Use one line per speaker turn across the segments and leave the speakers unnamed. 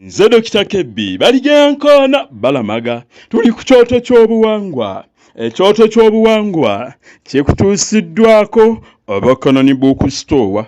Nze Dokita Kebbi baligenkana balamaga tuli ku kyoto ky'obuwangwa. Ekyoto ky'obuwangwa kyekutuusiddwako abakanani b'okusitoowa.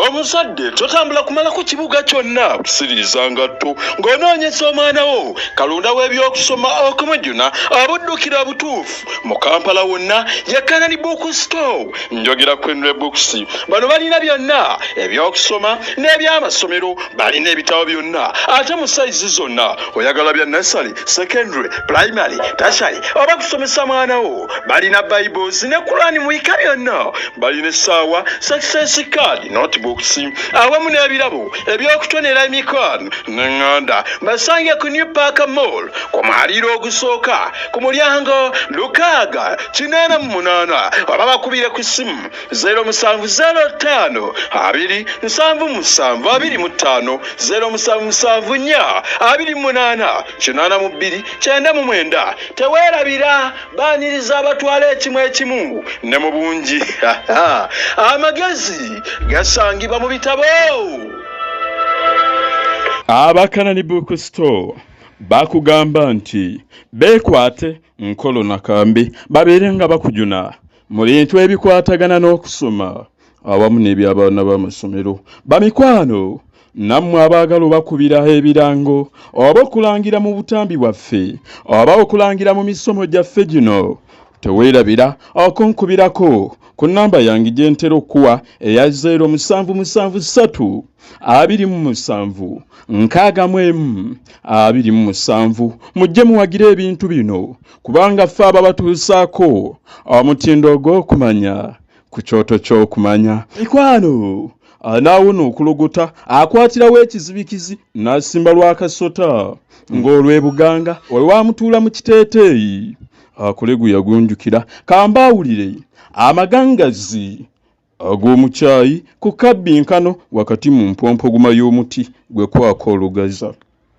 Omuzadde totambula kumala ku kibuga kyonna kusiriza ngatto ng'onoonyesa omwana wo kalunda w'ebyokusoma okumujjuna abuddukira butuufu mu Kampala wonna ye Kanani Book Store. Njogera Kwenre Books. Bano balina byonna ebyokusoma n'ebyamasomero, balina ebitabo byonna ate mu sayizi zonna. Oyagala bya nursery, secondary, primary, tertiary oba kusomesa mwana wo, balina Bibles ne Quran mu bika byonna. Balina essaawa, success card, notebooks awamu n'ebirabo ebyokutonera emikwano n'eŋŋanda. Basange ku New Park Mall ku mwaliiro ogusooka ku mulyango 648 oba bakubire ku ssimu 0705 277 25 0774 28 82 99. Teweerabira baaniriza abatwala ekimu ne mu bungi. Amagezi gasangibwa mu bitabo. Abakanani Book Store bakugamba nti beekwate nkolo nakambe babeere nga bakujuna mu bintu ebikwatagana n'okusoma awamu n'eby'abaana b'amasomero. Bamikwano nammwe abaagala bakubira ebirango oba okulangira mu butambi bwaffe oba okulangira mu misomo gyaffe gino, teweerabira okunkubirako ku namba yange gye ntera okuwa eya 0773 27 61 mujje muwagire ebintu bino kubanga ffe ababatuusaako omutindo ogw'okumanya ku kyoto ky'okumanya. Mikwano anaawona okulogota akwatirawo ekizibikizi n'asimba lwakasota ng'olwebuganga olwamutuula mu kiteeteeyi akolegu yagunjukira kambawulire amagangazi ag'omukyayi ku kabbinkano wakati mu mpompoguma y'omuti gwe kwako olugaza.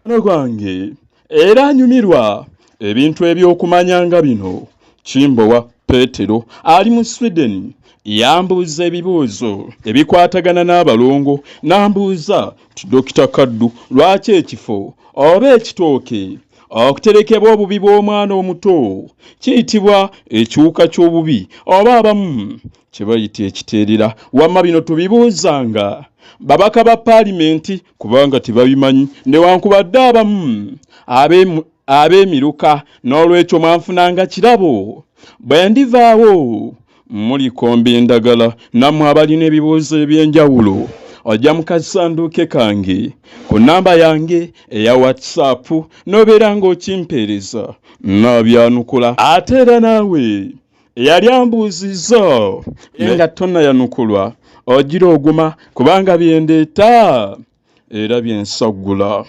Ano gwange era anyumirwa ebintu ebyokumanya nga bino. Kimbowa Petero ali mu Sweden yambuuza ebibuuzo ebikwatagana n'abalongo. Nambuuza ti Dokita Kaddu, lwaki ekifo oba ekitooke okuterekebwa obubi bw'omwana omuto kiyitibwa ekiwuka ky'obubi oba abamu kye bayita ekiteerera? Wamma bino tubibuuzanga babaka ba paalimenti kubanga tebabimanyi newankubadde abamu ab'emiruka. N'olwekyo mwanfunanga kirabo bwe ndivaawo mulikomba endagala. Nammwe abalina ebibuuzo eby'enjawulo ojja mu kasanduuke kange ku namba yange eya WhatsApp n'obeera ng'okimpeereza n'abyanukula. Ate era naawe eyali ambuuzizza nga tonnayanukulwa ogira oguma kubanga byendeeta era byensagula.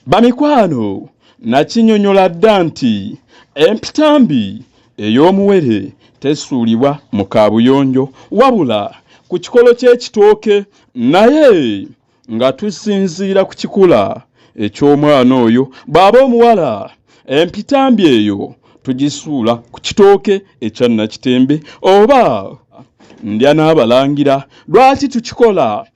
Bamikwano nakinyonyola dda nti empitambi ey'omuwere tesuulibwa mu kaabuyonjo wabula ku kikolo ky'ekitooke, naye nga tusinziira ku kikula eky'omwana oyo. Bw'aba omuwala empitambi eyo tugisuula ku kitooke ekya Nakitembe oba ndya n'abalangira. Lwaki tukikola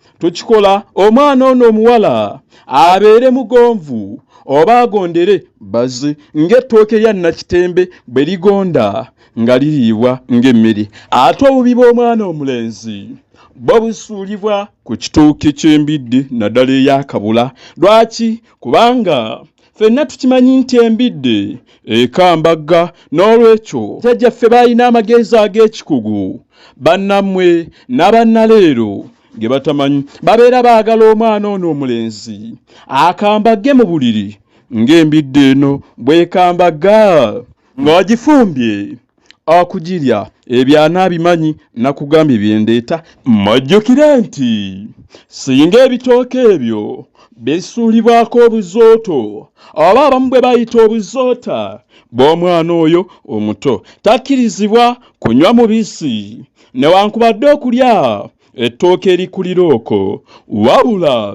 omwana ono omuwala abeere mugonvu oba agondere baze ng'ettooke lya Nakitembe bwe ligonda nga liriibwa ng'emmere. Ate obubi bw'omwana omulenzi bwo busuulibwa ku kitooke ky'embidde naddala ey'akabula. Lwaki? Kubanga ffenna tukimanyi nti embidde ekambagga. N'olwekyo jjajjaffe baalina amagezi ag'ekikugu bannammwe n'abannaleero ge batamanyi. Babeera baagala omwana ono omulenzi akambagge mu buliri ng'embidde eno bw'ekambagga ng'ogifumbye okugirya. Ebyo anaabimanyi nakugambye byendeeta. Mujjukire nti singa ebitooke ebyo bisuulibwako obuzooto oba abamu bwe bayita obuzoota bw'omwana oyo omuto, takkirizibwa kunywa mubisi newankubadde okulya ettooke erikulira okwo, wabula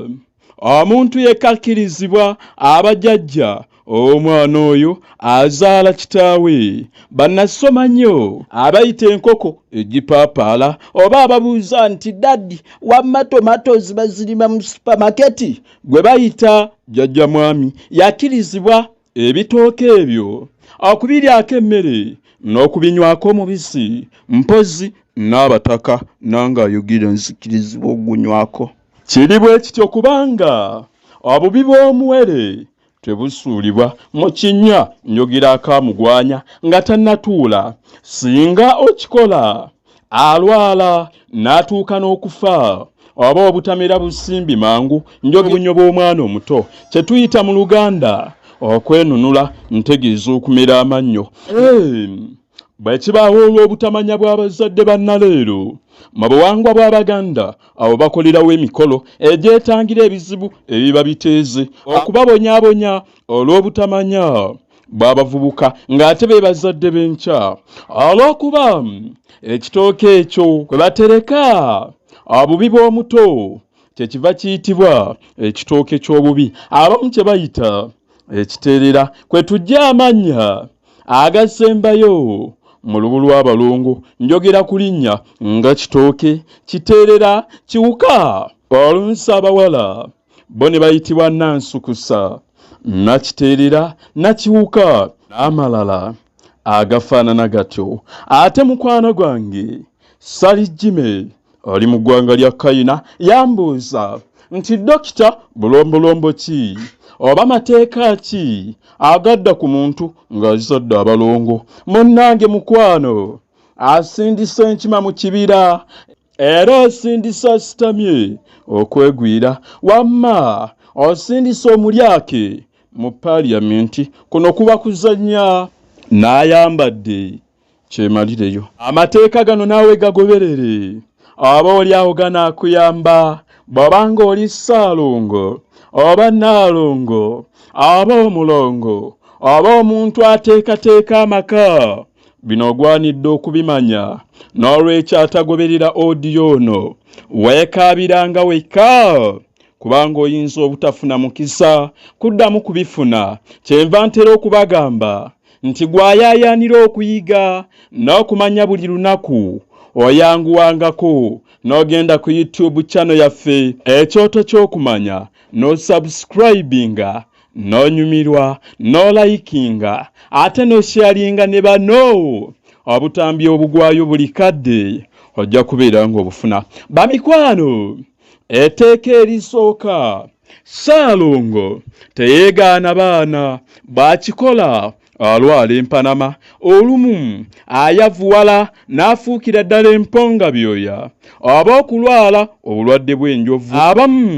omuntu yekka akkirizibwa abajjajja omwana oyo azaala kitaawe bannasoma nnyo abayita enkoko egipapaala oba ababuuza nti daddi wamma tomatozi bazirima mu supamaketi gwe bayita jjajja mwami yakkirizibwa ebitooke ebyo okubiryako emmere n'okubinywako omubisi mpozi n'abataka nanga ayogera nzikirizibwa ogunywako kiri bwe kityo kubanga obubi bw'omuwere tebusuulibwa mu kinnya njogera akamugwanya nga tannatuula singa okikola alwala n'atuuka n'okufa oba obutamera busimbi mangu njogera bw'omwana omuto kye tuyita mu Luganda okwenunula ntegeeza okumera amannyo bwe kibaawo olw'obutamanya bw'abazadde bannaleero mu buwangwa bw'Abaganda abo bakolerawo emikolo egyetangira ebizibu ebiba biteeze okubabonyaabonya olw'obutamanya bw'abavubuka ng'ate be bazadde b'enkya olw'okuba ekitooke ekyo kwe batereka obubi bw'omuto kyekiva kiyitibwa ekitooke ky'obubi abamu kye bayita ekiteerera kwe tujja amannya agasembayo mu lubu lw'Abalongo njogera ku linnya nga kitooke kiteerera kiwuka olunsi abawala bo ne bayitibwa nansukusa nakiteerera nakiwuka n'amalala agafaanana gatyo ate mukwano gwange Salijime oli mu ggwanga lya Kayina yambuuza nti dokita bulombolombo ki oba mateeka ki agadda ku muntu ng'azadde Abalongo munnange mukwano asindisa enkima mu kibira era osindisa asitamye okwegwira wamma osindisa omulyake mu paaliyamenti kuno kuba kuzannya n'ayambadde kyemalireyo amateeka gano naawe gagoberere aba oli awo ganaakuyamba bw'obanga oli Ssaalongo oba Nnaalongo oba Omulongo oba omuntu ateekateeka amaka bino ogwanidde okubimanya n'olwekyo atagoberera odiyo ono weekaabiranga wekka kubanga oyinza obutafuna mukisa kuddamu kubifuna kyenva ntera okubagamba nti gwayaayaanira okuyiga n'okumanya buli lunaku oyanguwangako n'ogenda ku YouTube channel yaffe ekyoto ky'okumanya no subscribinga n'onyumirwa no likinga ate no sharinga ne bano obutambi obugwayo buli kadde ojja kubeera ng'obufuna bamikwano etteeka erisooka Ssaalongo teyeegaana baana bakikola alwala empanama olumu ayavuwala n'afuukira ddala emponga byoya oba okulwala obulwadde bw'enjovu abamu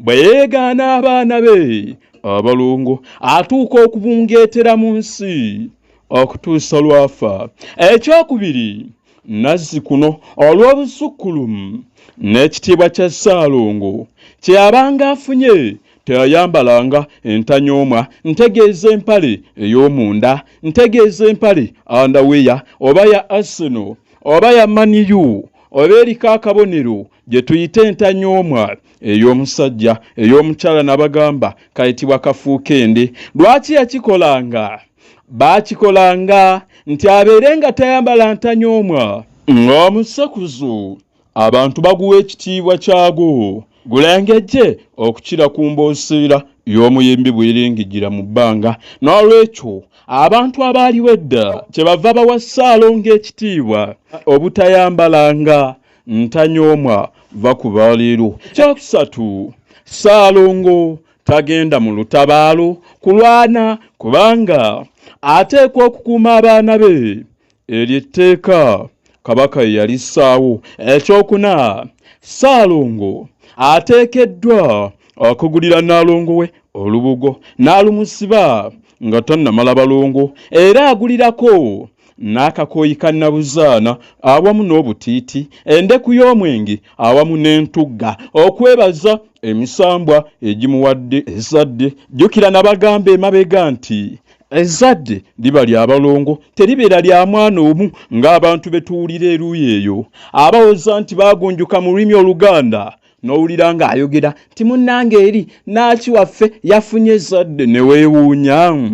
bwe yeegaana abaana be Abalongo atuuka okubungeetera mu nsi okutuusa lwafa ekyokubiri nazzi kuno olw'obusukkulumu n'ekitiibwa kya Ssaalongo kye yabanga afunye teyayambalanga entanyoomwa ntegeeza empale ey'omunda ntegeeza empale andaweya oba ya Arsenal oba ya Man U oba eriko akabonero gye tuyita entanyoomwa ey'omusajja ey'omukyala n'abagamba kayitibwa kafuukende lwaki yakikolanga baakikolanga nti abeere nga tayambala ntanyoomwa ng'omusekuzo abantu baguwa ekitiibwa kyagwo gulengejje okukira ku mbooseera y'omuyimbi bw'eringigira mu bbanga n'olwekyo abantu abaaliwo edda kye bava bawa Ssaalongo ekitiibwa obutayambalanga ntanyoomwa va ku baleero kyokusatu Ssaalongo tagenda mu lutabaalo kulwana kubanga ateekwa okukuuma abaana be eryo etteeka kabaka ye yalissaawo ekyokuna Ssaalongo ateekeddwa okugulira Nnaalongo we olubugo n'alumusiba nga tannamala balongo era agulirako n'akakooyi ka nnabuzaana awamu n'obutiiti endeku y'omwenge awamu n'entugga okwebaza emisambwa egimuwadde ezadde jjukira n'abagamba emabega nti ezadde liba lya Balongo teribeera lya mwana omu ng'abantu betuwulira eruuyi eyo abawoza nti baagunjuka mu lulimi Oluganda n'owulira ng'ayogera nti munnange eri naaki waffe yafunye zadde ne weewuunya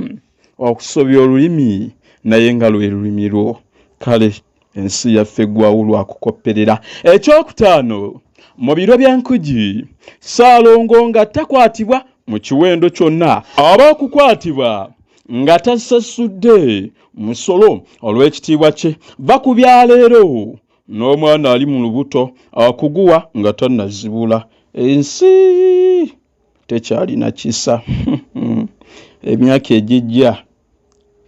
okusobya olulimi naye nga lwe lulimi lwo. Kale ensi yaffe ggwawo lwakukopperera. Ekyokutaano, mu biro by'enkujji Ssaalongo nga takwatibwa mu kiwendo kyonna aba okukwatibwa nga tasasudde musolo olw'ekitiibwa kye va ku byaleero n'omwana ali mu lubuto akuguwa nga tannazibula. Ensi tekyalina kisa. Emyaka egijja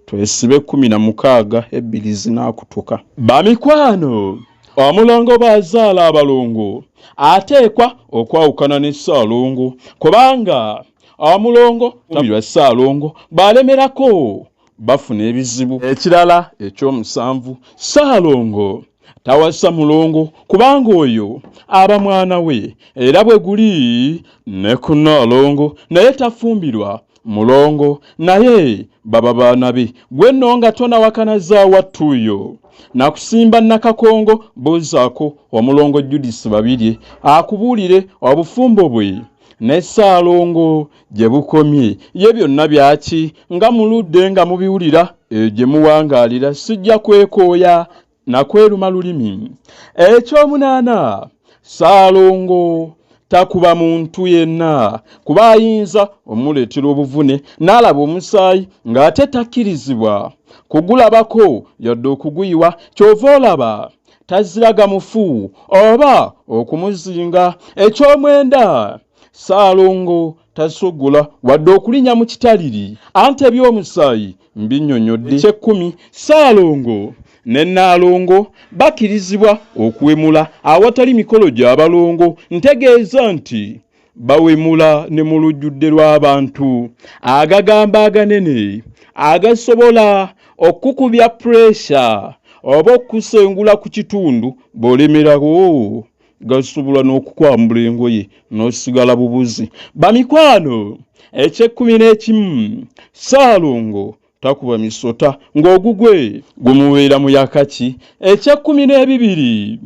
twesibe 16 ebbiri zinaakutuka. Bamikwano, omulongo baazaala abalongo ateekwa okwawukana ne Ssaalongo kubanga omulongo tabirwa Ssaalongo balemerako bafuna ebizibu. Ekirala ekyomusanvu, Ssaalongo tawasa mulongo kubanga oyo aba mwana we era bwe guli ne ku Nnaalongo naye tafumbirwa mulongo naye baba baana be. Gwe nno nga tonawakana zaawattuyo nakusimba Nakakongo buuzaako omulongo Judith babirye akubuulire obufumbo bwe ne Ssaalongo gye bukomye. Ye byonna byaki nga muludde nga mubiwulira gye muwangaalira sijja kwekooya nakweruma lulimi. Ekyomunaana, Ssaalongo takuba muntu yenna kuba ayinza omuleetera obuvune n'alaba omusaayi ng'ate takkirizibwa kugulabako yadde okuguyiwa. Kyova olaba taziraga mufu oba okumuzinga. Ekyomwenda, Ssaalongo tasogola wadde okulinnya mu kitaliri anti eby'omusaayi mbinnyonnyodde. Eky'ekkumi, Ssaalongo ne Nnaalongo bakkirizibwa okuwemula awatali mikolo gy'abalongo. Ntegeeza nti bawemula ne mu lujjudde lw'abantu agagamba aganene agasobola okukubya puresha oba okusengula ku kitundu bw'olemerawo gasobola n'okukwambula engoye n'osigala bubuzi. Bamikwano, eky'ekkumi, Ssaalongo takuba misota ng'ogugwe gumubeera mu yakaki. Eky'ekkumi,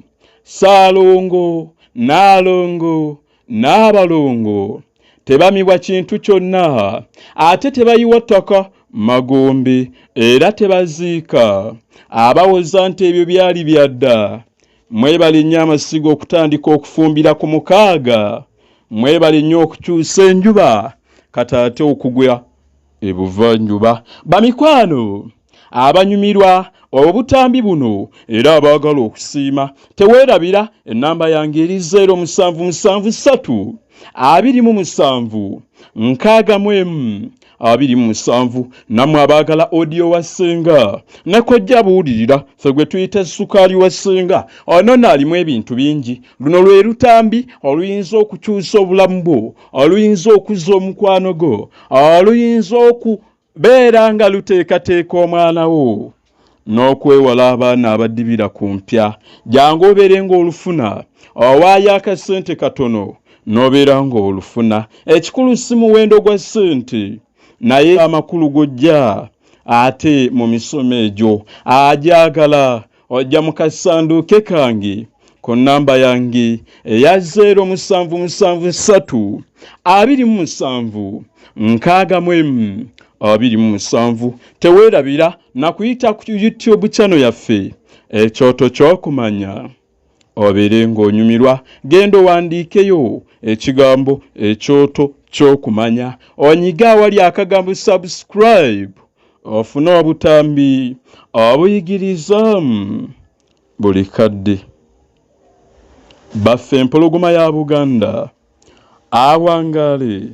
Ssaalongo, Nnaalongo n'abalongo tebamibwa kintu kyonna ate tebayiwa ttaka magombe era tebaziika abawoza nti ebyo byali byadda. Mwebale nnyo amasigo okutandika okufumbira ku 6. Mwebale nnyo okukyusa enjuba kata ate okugwa ebuvanjuba. Bamikwano, abanyumirwa obutambi buno era abaagala okusiima teweerabira ennamba yange eri 0773 27 627. Nammwe abaagala audio wasenga ne kojja buulirira ffe gwe tuyita sukaali wasenga. Ono naalimu ebintu bingi. Luno lwe lutambi oluyinza okukyusa obulamu bwo, oluyinza okuzza omukwano gwo, oluyinza okubeera nga luteekateeka omwana wo n'okwewala abaana abadibira ku mpya. Jangu obeere ng'olufuna owaayo akasente katono n'obeera ng'olufuna. Ekikulu si muwendo gwa ssente naye amakulu gojja ate mu misomo egyo ajaagala ojja mu kasanduuke kange ku nnamba yange eya 0773 27 627. Teweerabira na kuyita ku YouTube channel yaffe ekyoto ky'okumanya obeere ng'onyumirwa. Genda owandiikeyo ekigambo ekyoto ky'okumanya onyiga awali akagambo subscribe ofune obutambi obuyigiriza buli kadde. Baffe empologoma ya Buganda awangaale.